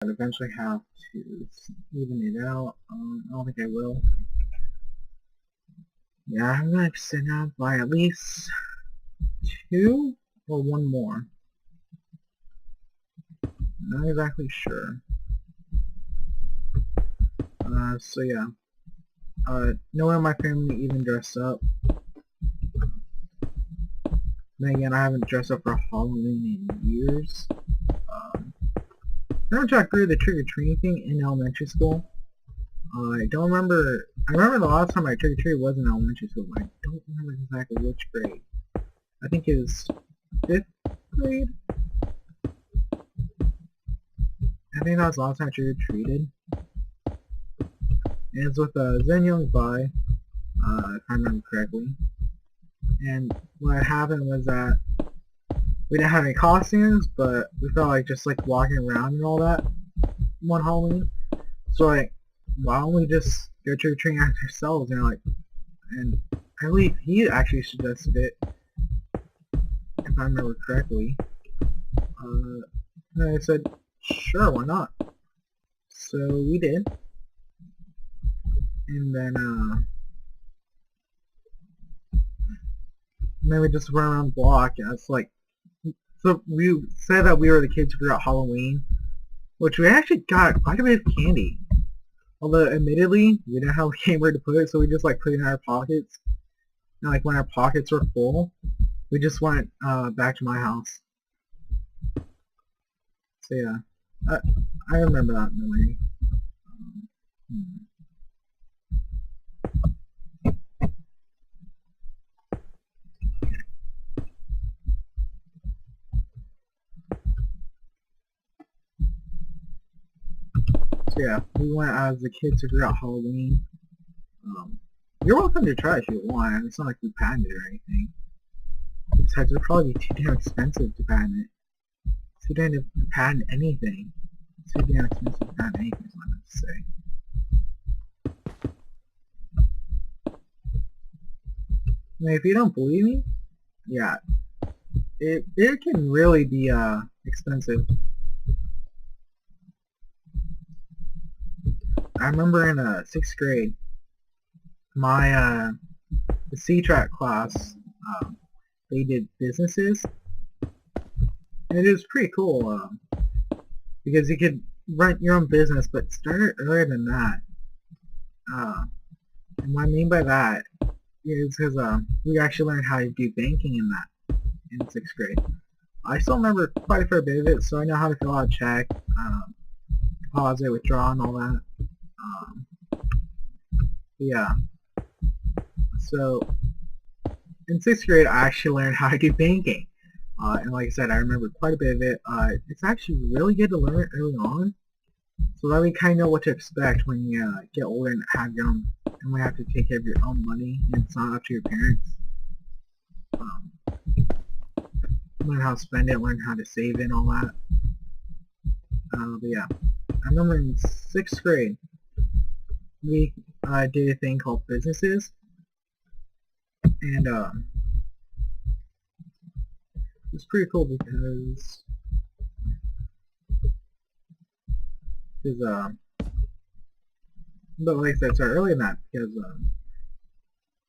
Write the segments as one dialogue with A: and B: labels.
A: I'd eventually have to even it out. I don't think I will. Yeah, I'm gonna extend out by at least 2 or 1 more. Not exactly sure. So yeah. No one in my family even dressed up. Then again, I haven't dressed up for Halloween in years. I never got through the trick-or-treating thing in elementary school. I don't remember. I remember the last time I trick-or-treated was in elementary school, but I don't remember exactly which grade. I think it was 5th grade? I think that was the last time I trick-or-treated. And it's with Zen Young Bai, if I remember correctly. And what happened was that we didn't have any costumes, but we felt like just like walking around and all that one Halloween. So like, why don't we just go trick-or-treating after ourselves? And I believe he actually suggested it, if I remember correctly. And I said, sure, why not? So we did. And then we just run around the block, and it's like, so we said that we were the kids who forgot Halloween, which we actually got quite a bit of candy. Although, admittedly, we didn't have anywhere to put it, so we just like put it in our pockets. And like when our pockets were full, we just went back to my house. So yeah, I remember that memory. So yeah, we went as the kids who forgot Halloween. You're welcome to try if you want. It's not like we patented it or anything. Besides, it would probably be too damn expensive to patent it. Too damn to patent anything. It's too damn expensive to patent anything, is what I meant to say. Now, if you don't believe me, yeah, it can really be expensive. I remember in 6th grade, my the C-Track class, they did businesses, and it was pretty cool because you could rent your own business, but start earlier than that. And what I mean by that is because we actually learned how to do banking in 6th grade. I still remember quite a fair bit of it, so I know how to fill out a check, deposit, withdraw, and all that. Yeah. So, in 6th grade, I actually learned how to do banking. And like I said, I remember quite a bit of it. It's actually really good to learn it early on, so that we kind of know what to expect when you get older and have your own, and we have to take care of your own money, and it's not up to your parents. Learn how to spend it, learn how to save it, and all that. But yeah, I remember in 6th grade, we did a thing called businesses, and it's pretty cool because but like I said, sorry, earlier than that, because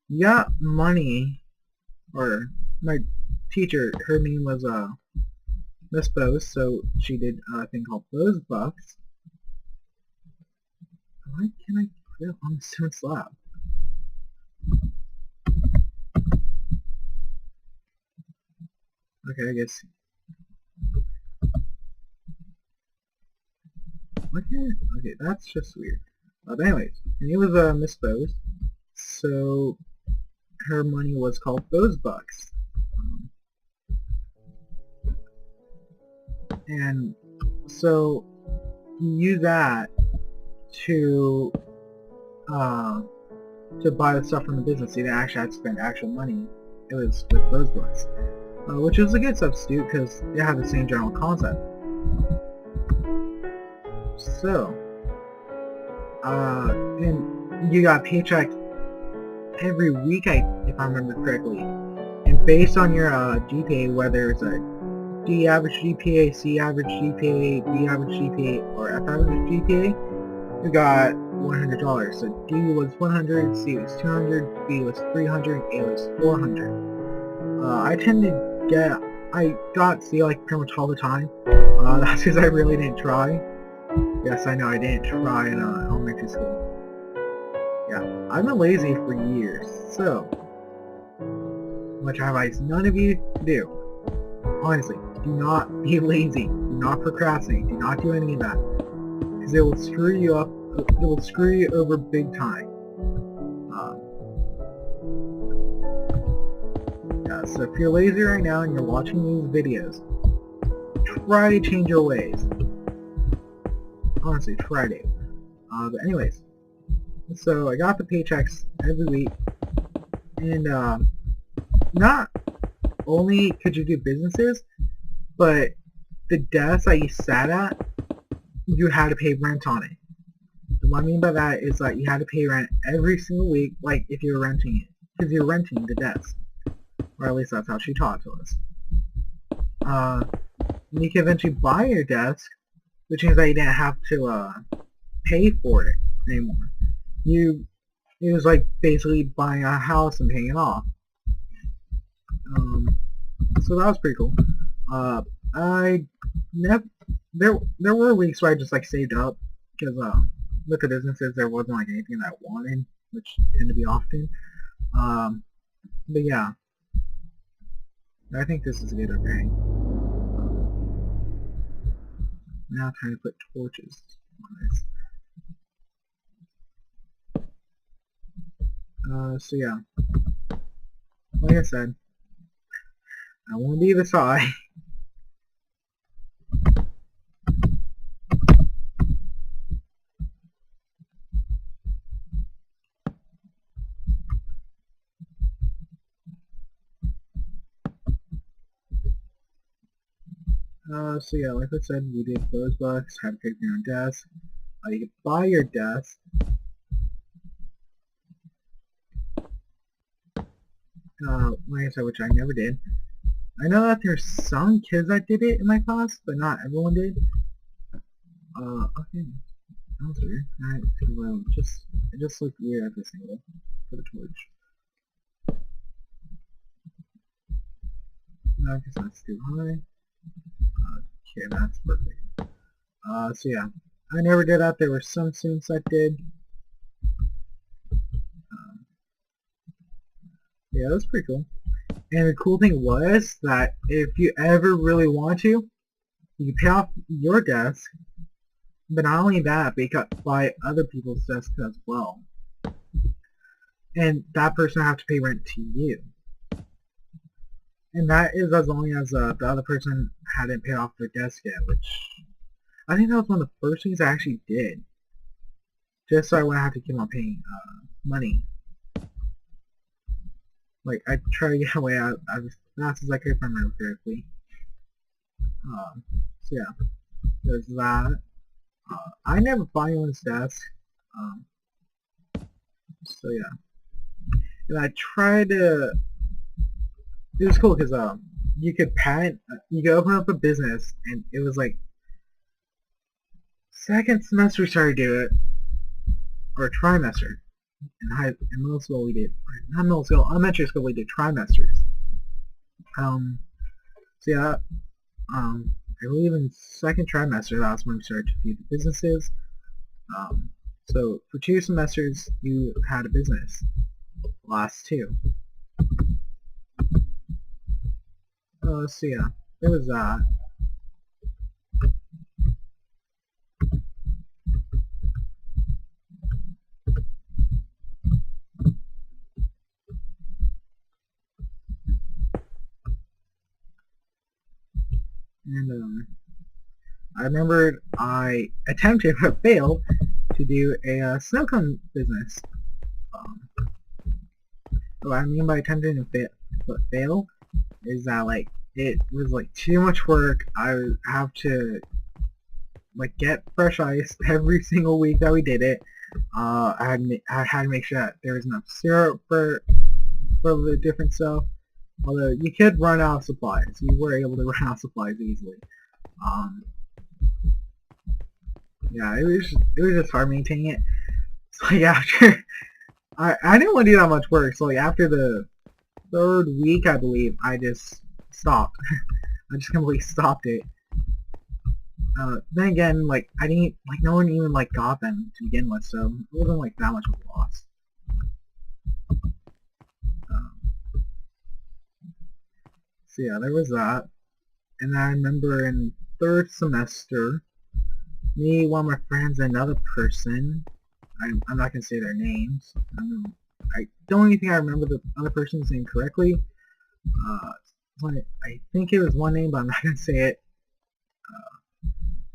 A: you got money, or my teacher, her name was Miss Bose, so she did a thing called Bose Bucks. Why can't I put it on the student's lap? Okay, I guess. Okay, that's just weird. But anyways, her name was Miss Bose, so her money was called Bose Bucks. And so you use that to buy the stuff from the business. You didn't actually have to spend actual money. It was with Bose Bucks, which was a good substitute because they have the same general concept. So, and you got a paycheck every week, if I remember correctly. And based on your GPA, whether it's a D average GPA, C average GPA, B average GPA, or F average GPA, you got $100. So D was 100, C was 200, B was 300, A was 400. I got C like pretty much all the time. That's because I really didn't try. Yes, I know I didn't try in elementary school. Yeah, I've been lazy for years, so which I advise none of you to do. Honestly, do not be lazy. Do not procrastinate. Do not do any of that, because it will screw you up. It will screw you over big time. Yeah, so if you're lazy right now and you're watching these videos, try to change your ways. Honestly, try to. But anyways, so I got the paychecks every week, and not only could you do businesses, but the desk that you sat at, you had to pay rent on it. And what I mean by that is that you had to pay rent every single week, like if you were renting it, because you're renting the desk. Or at least that's how she taught to us. You can eventually buy your desk, which means that you didn't have to pay for it anymore. It was like basically buying a house and paying it off. So that was pretty cool. There were weeks where I just like saved up, because with the businesses there wasn't like anything that I wanted, which tend to be often. But yeah, I think this is good. Okay. Now time to put torches on this. So yeah, like I said, I won't be this high. So yeah, like I said, we did those books, had to pick your own desk. You could buy your desk. Like I said, which I never did. I know that there's some kids that did it in my class, but not everyone did. Okay. That was weird. Alright, well, it just looked weird at this angle for the torch. No, because that's too high. Okay, that's perfect. So yeah, I never did that. There were some students that did. Yeah, that was pretty cool. And the cool thing was that if you ever really want to, you can pay off your desk, but not only that, but you can buy other people's desks as well. And that person will have to pay rent to you. And that is as long as the other person hadn't paid off their desk yet, which I think that was one of the first things I actually did. Just so I wouldn't have to keep on paying money. Like, I try to get away as fast as I could, if I remember correctly. So yeah, there's that. I never buy anyone's desk. So yeah. And I tried to... It was cool because you could open up a business, and it was like second semester we started to do it, or trimester. In middle school we did, not middle school, elementary school we did trimesters. So yeah, I believe in second trimester that's when we started to do the businesses. So for 2 semesters you had a business. Last 2. So yeah, there was that. And I remembered I attempted but failed to do a snow cone business. What I mean by attempting to fail is that like it was like too much work. I would have to like get fresh ice every single week that we did it. I had to make sure that there was enough syrup for the different stuff, Although you could run out of supplies. You were able to run out of supplies easily. Um, yeah, it was just hard maintaining it. So like after I didn't want to do that much work. So like after the third week, I believe, I just stopped. I just completely stopped it. Then again, like I didn't like no one even like got them to begin with, so it wasn't like that much of a loss. Um, so yeah, there was that. And I remember in third semester, me, one of my friends, and another person. I'm not gonna say their names. I don't even think I remember the other person's name correctly. I think it was one name, but I'm not gonna say it.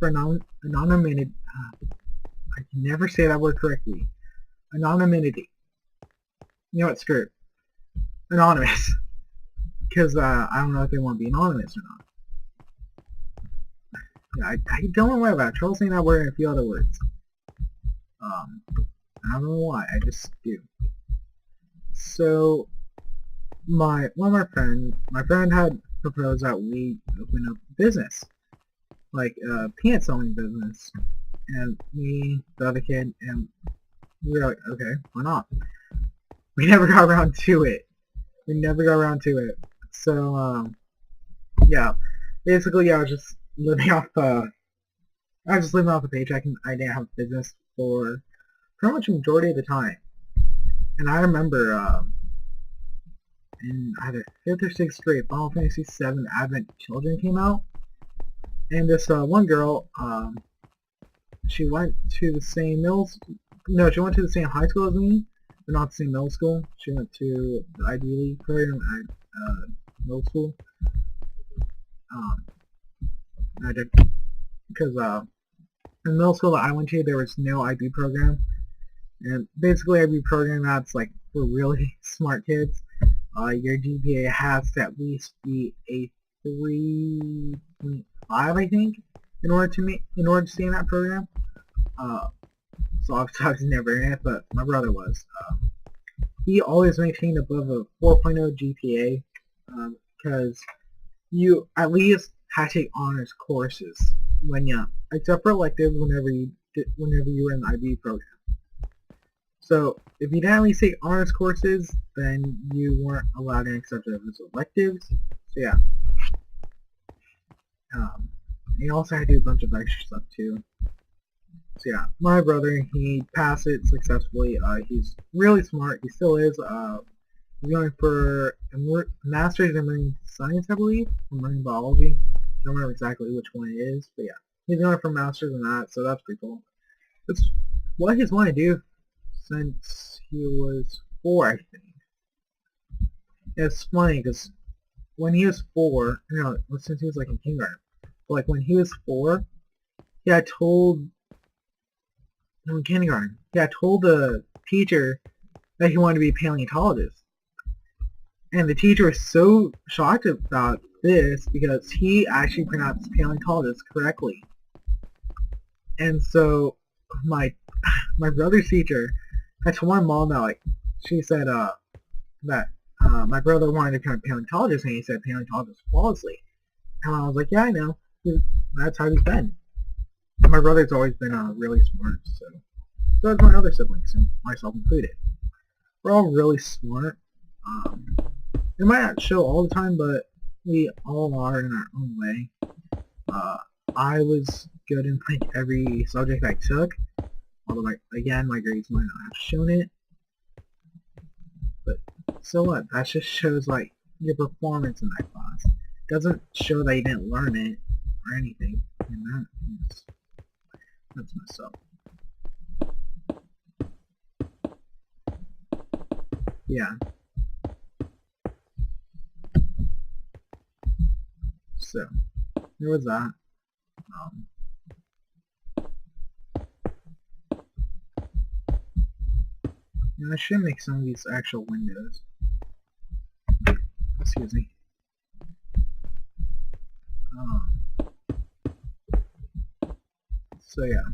A: For anonymity, I can never say that word correctly. Anonymity. You know what? Screw it. Anonymous. Because I don't know if they want to be anonymous or not. Yeah, I don't know why, but I have trouble saying that word and a few other words. I don't know why, I just do. So, one of my friend had proposed that we open up a business, like a peanut selling business, and me, the other kid, and we were like, okay, why not? We never got around to it. So, yeah, basically, I was just living off the paycheck, and I didn't have a business for pretty much the majority of the time. And I remember, in either 5th or 6th grade, Final Fantasy VII Advent Children came out, and this one girl, she went to the same she went to the same high school as me, but not the same middle school. She went to the Ivy League program at middle school. I did because in middle school that I went to, there was no IB program, and basically IB program that's like for really smart kids. Your GPA has to at least be a 3.5, I think, in order to stay in that program. So obviously I was never in it, but my brother was. He always maintained above a 4.0 GPA because you at least had to take honors courses except for electives whenever you were in the IB program. So if you didn't at least take honors courses, then you weren't allowed in except for those electives. So yeah. You also had to do a bunch of extra stuff too. So yeah, my brother, he passed it successfully. He's really smart. He still is. He's going for a master's in marine science, I believe, or marine biology. I don't remember exactly which one it is, but yeah, he's going for a master's in that, so that's pretty cool. That's what he's wanted to do since he was 4, I think. It's funny because when he was 4, since he was like in kindergarten, but like when he was 4, he had told in kindergarten, he had told the teacher that he wanted to be a paleontologist. And the teacher was so shocked about this because he actually pronounced paleontologist correctly. And so my brother's teacher had told my mom that she said that my brother wanted to become a paleontologist, and he said paleontologist flawlessly. And I was like, yeah, I know. That's how he's been. And my brother's always been really smart, so has my other siblings, and myself included. We're all really smart. It might not show all the time, but we all are in our own way. I was good in like every subject I took, although again my grades might not have shown it. But so what? That just shows like your performance in that class. It doesn't show that you didn't learn it or anything, and that's messed up. Yeah. So there was that. And I should make some of these actual windows. Excuse me. So yeah.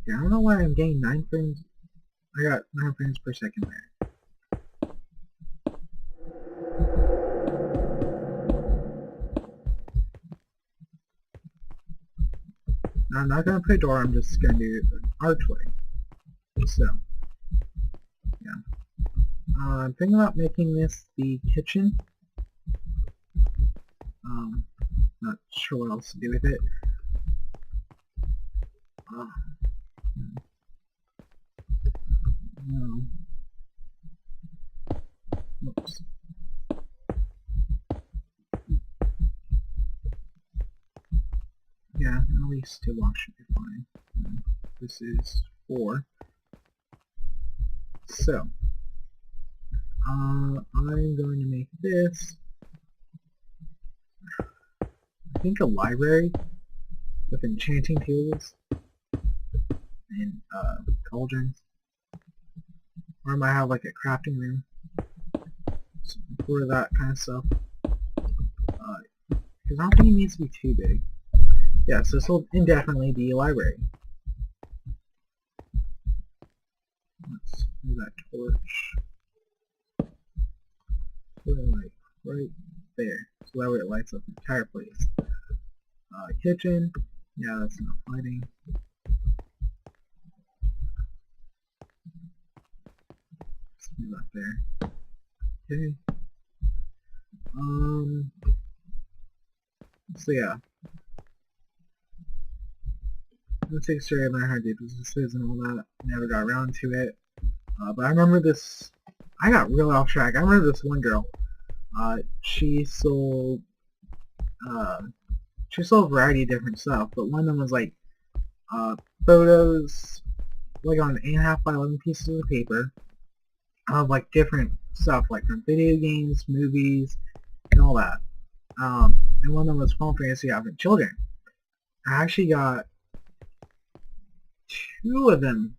A: Okay, I don't know why I'm getting 9 frames. I got 9 frames per second there. Now, I'm not going to put a door, I'm just going to do an archway. So, yeah. I'm thinking about making this the kitchen. Not sure what else to do with it. No. Oops. Yeah, at least 2 blocks should be fine. This is 4. So, I'm going to make this, I think, a library with enchanting tables and cauldrons. Or I might have like a crafting room for that kind of stuff. Because I don't think it needs to be too big. Yeah, so this will indefinitely be a library. Let's do that torch. Put it like right there. So that way it lights up the entire place. Kitchen. Yeah, that's enough lighting. Let's do that there. Okay. So yeah. Let's take a story about how deep this is and all that. Never got around to it. But I remember this. I got real off track. I remember this one girl. She sold a variety of different stuff, but one of them was like photos, like on 8.5 by 11 pieces of paper, of like different stuff, like from video games, movies, and all that. And one of them was Final Fantasy for children. I actually got 2 of them